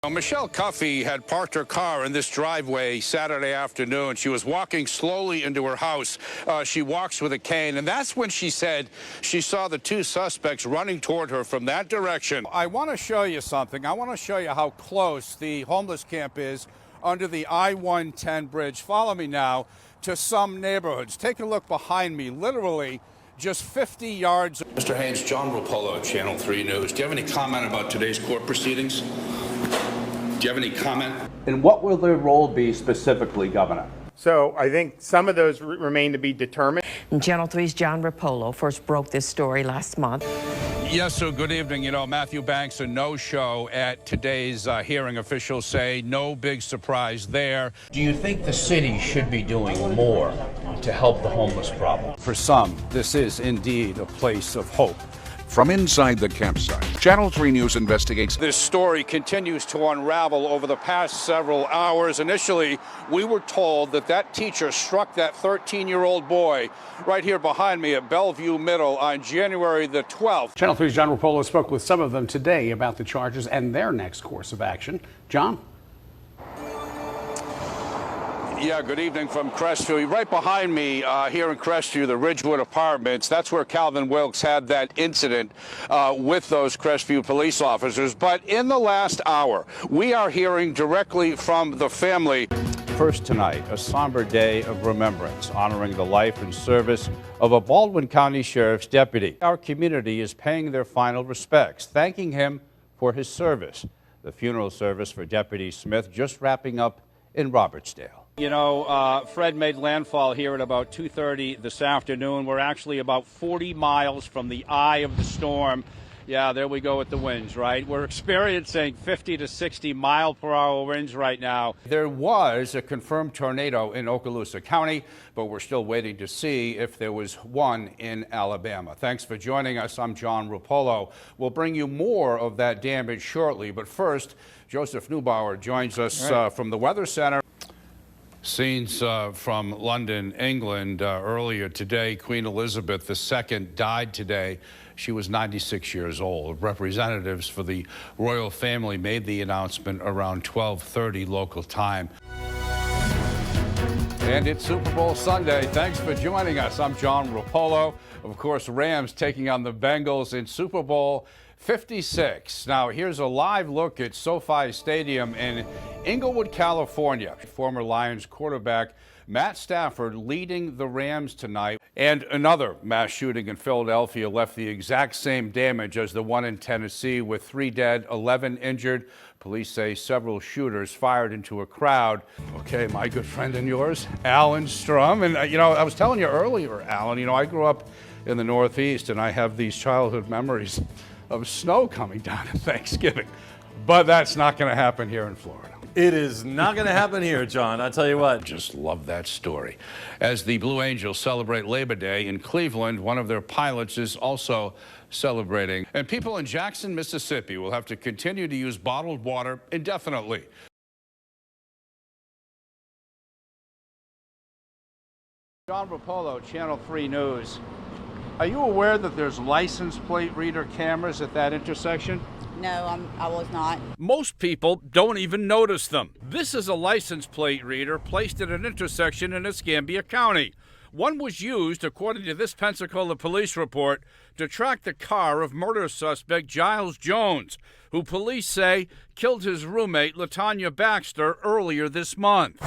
Michelle Cuffey had parked her car in this driveway Saturday afternoon. She was walking slowly into her house. She walks with a cane, and that's when she said she saw the two suspects running toward her from that direction. I want to show you something. I want to show you how close the homeless camp is under the I-110 bridge. Follow me now to some neighborhoods. Take a look behind me, literally just 50 yards. Mr. Haynes, John Rupolo, Channel 3 News. Do you have any comment about today's court proceedings? Do you have any comment? And what will their role be specifically, Governor? So I think some of those remain to be determined. Channel 3's John Rupolo first broke this story last month. Yes, so good evening. You know, Matthew Banks, a no-show at today's hearing. Officials say no big surprise there. Do you think the city should be doing more to help the homeless problem? For some, this is indeed a place of hope. From inside the campsite, Channel 3 News investigates. This story continues to unravel over the past several hours. Initially, we were told that teacher struck that 13-year-old boy right here behind me at Bellevue Middle on January the 12th. Channel 3's John Rupolo spoke with some of them today about the charges and their next course of action. John? Yeah, good evening from Crestview. Right behind me here in Crestview, the Ridgewood Apartments. That's where Calvin Wilkes had that incident with those Crestview police officers. But in the last hour, we are hearing directly from the family. First tonight, a somber day of remembrance, honoring the life and service of a Baldwin County Sheriff's deputy. Our community is paying their final respects, thanking him for his service. The funeral service for Deputy Smith just wrapping up in Robertsdale. You know, Fred made landfall here at about 2:30 this afternoon. We're actually about 40 miles from the eye of the storm. Yeah, there we go with the winds, right? We're experiencing 50 to 60 mile per hour winds right now. There was a confirmed tornado in Okaloosa County, but we're still waiting to see if there was one in Alabama. Thanks for joining us. I'm John Rupolo. We'll bring you more of that damage shortly, but first, Joseph Neubauer joins us from the Weather Center. Scenes from London, England earlier today. Queen Elizabeth II died today. She was 96 years old. Representatives for the royal family made the announcement around 12:30 local time. And it's Super Bowl Sunday. Thanks for joining us. I'm John Rupolo. Of course, Rams taking on the Bengals in Super Bowl 56. Now, here's a live look at SoFi Stadium in Inglewood, California. Former Lions quarterback Matt Stafford leading the Rams tonight. And another mass shooting in Philadelphia left the exact same damage as the one in Tennessee, with 3 dead, 11 injured. Police say several shooters fired into a crowd. Okay, my good friend and yours, Alan Strum. And, you know, I was telling you earlier, Alan, you know, I grew up in the Northeast, and I have these childhood memories of snow coming down at Thanksgiving. But that's not going to happen here in Florida. It is not going to happen here, John. I'll tell you what. Just love that story. As the Blue Angels celebrate Labor Day in Cleveland, one of their pilots is also celebrating. And people in Jackson, Mississippi will have to continue to use bottled water indefinitely. John Rupolo, Channel 3 News. Are you aware that there's license plate reader cameras at that intersection? No, I was not. Most people don't even notice them. This is a license plate reader placed at an intersection in Escambia County. One was used, according to this Pensacola police report, to track the car of murder suspect Giles Jones, who police say killed his roommate LaTanya Baxter earlier this month.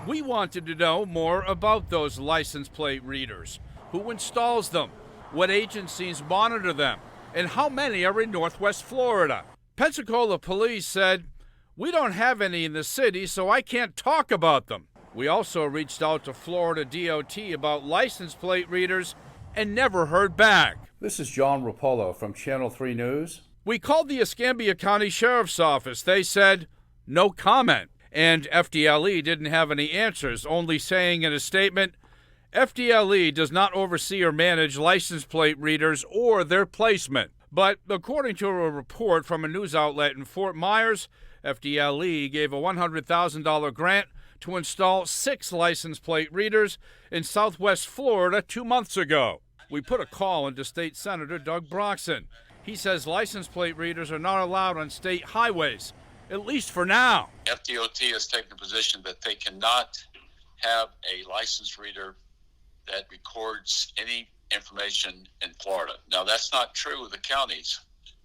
We wanted to know more about those license plate readers. Who installs them? What agencies monitor them? And how many are in Northwest Florida? Pensacola police said, "We don't have any in the city, so I can't talk about them." We also reached out to Florida DOT about license plate readers and never heard back. This is John Rupolo from Channel 3 News. We called the Escambia County Sheriff's Office. They said, no comment. And FDLE didn't have any answers, only saying in a statement, FDLE does not oversee or manage license plate readers or their placement. But according to a report from a news outlet in Fort Myers, FDLE gave a $100,000 grant to install 6 license plate readers in Southwest Florida 2 months ago. We put a call into State Senator Doug Broxson. He says license plate readers are not allowed on state highways, at least for now. FDOT has taken the position that they cannot have a license reader that records any information in Florida. Now, that's not true of the counties.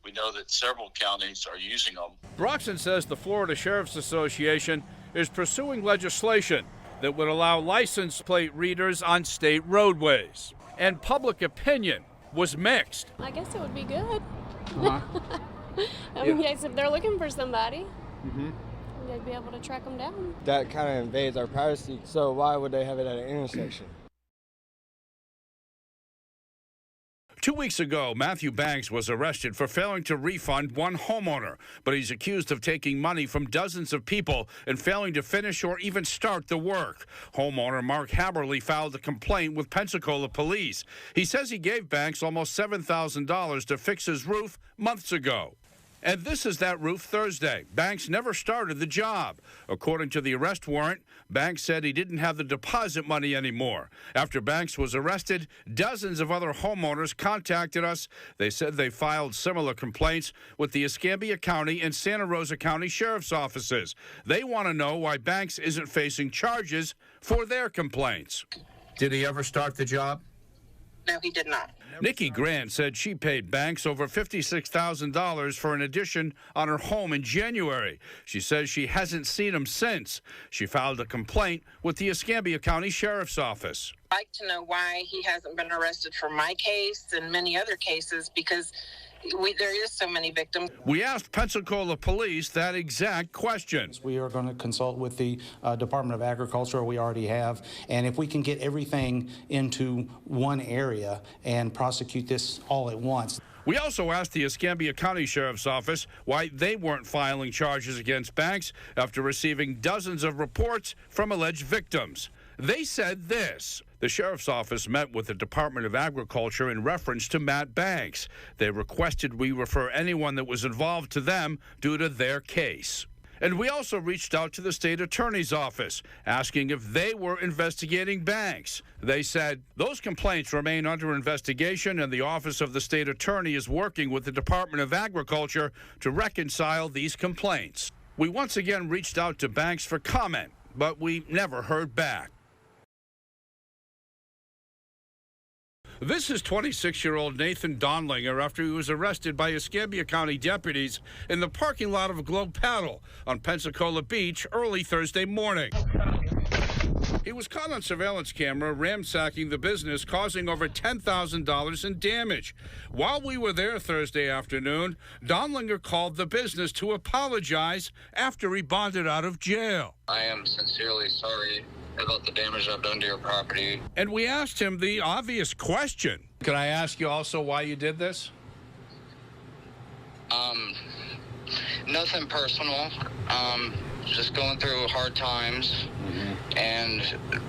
We know that several counties are using them. Broxton says the Florida Sheriff's Association is pursuing legislation that would allow license plate readers on state roadways. And public opinion was mixed. I guess it would be good. I guess if they're looking for somebody, they'd be able to track them down. That kind of invades our privacy, so why would they have it at an intersection? 2 weeks ago, Matthew Banks was arrested for failing to refund one homeowner, but he's accused of taking money from dozens of people and failing to finish or even start the work. Homeowner Mark Haberly filed a complaint with Pensacola police. He says he gave Banks almost $7,000 to fix his roof months ago. And this is that roof Thursday. Banks never started the job. According to the arrest warrant, Banks said he didn't have the deposit money anymore. After Banks was arrested, dozens of other homeowners contacted us. They said they filed similar complaints with the Escambia County and Santa Rosa County Sheriff's offices. They want to know why Banks isn't facing charges for their complaints. Did he ever start the job? No, he did not. Nikki Grant said she paid Banks over $56,000 for an addition on her home in January. She says she hasn't seen him since. She filed a complaint with the Escambia County Sheriff's Office. I'd like to know why he hasn't been arrested for my case and many other cases, because there is so many victims. We asked Pensacola police that exact question. We are going to consult with the Department of Agriculture, we already have, and if we can get everything into one area and prosecute this all at once. We also asked the Escambia County Sheriff's Office why they weren't filing charges against Banks after receiving dozens of reports from alleged victims. They said this. The Sheriff's Office met with the Department of Agriculture in reference to Matt Banks. They requested we refer anyone that was involved to them due to their case. And we also reached out to the state attorney's office, asking if they were investigating Banks. They said those complaints remain under investigation, and the office of the state attorney is working with the Department of Agriculture to reconcile these complaints. We once again reached out to Banks for comment, but we never heard back. This is 26-year-old Nathan Donlinger after he was arrested by Escambia County deputies in the parking lot of Globe Paddle on Pensacola Beach early Thursday morning. He was caught on surveillance camera ransacking the business, causing over $10,000 in damage. While we were there Thursday afternoon, Donlinger called the business to apologize after he bonded out of jail. I am sincerely sorry about the damage I've done to your property. And we asked him the obvious question. Can I ask you also why you did this? Nothing personal. Just going through hard times and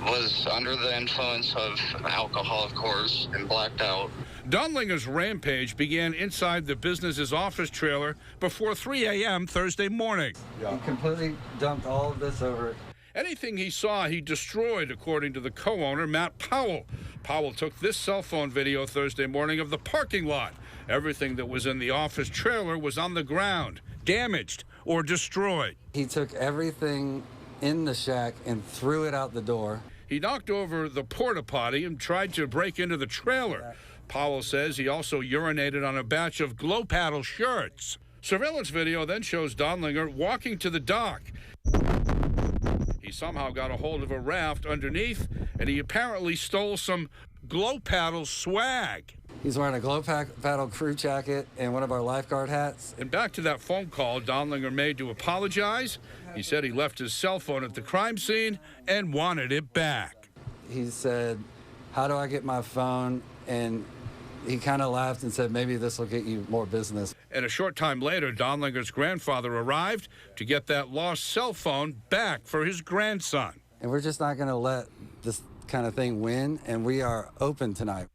was under the influence of alcohol, of course, and blacked out. Donlinger's rampage began inside the business's office trailer before 3 a.m. Thursday morning. He completely dumped all of this over it. Anything he saw, he destroyed, according to the co-owner, Matt Powell. Powell took this cell phone video Thursday morning of the parking lot. Everything that was in the office trailer was on the ground, damaged or destroyed. He took everything in the shack and threw it out the door. He knocked over the porta potty and tried to break into the trailer. Powell says he also urinated on a batch of Glow Paddle shirts. Surveillance video then shows Donlinger walking to the dock. He somehow got a hold of a raft underneath, and he apparently stole some Glow Paddle swag. He's wearing a Glow Paddle crew jacket and one of our lifeguard hats. And back to that phone call Donlinger made to apologize. He said he left his cell phone at the crime scene and wanted it back. He said, "How do I get my phone?" And he kind of laughed and said, "Maybe this will get you more business." And a short time later, Donlinger's grandfather arrived to get that lost cell phone back for his grandson. And we're just not going to let this kind of thing win, and we are open tonight.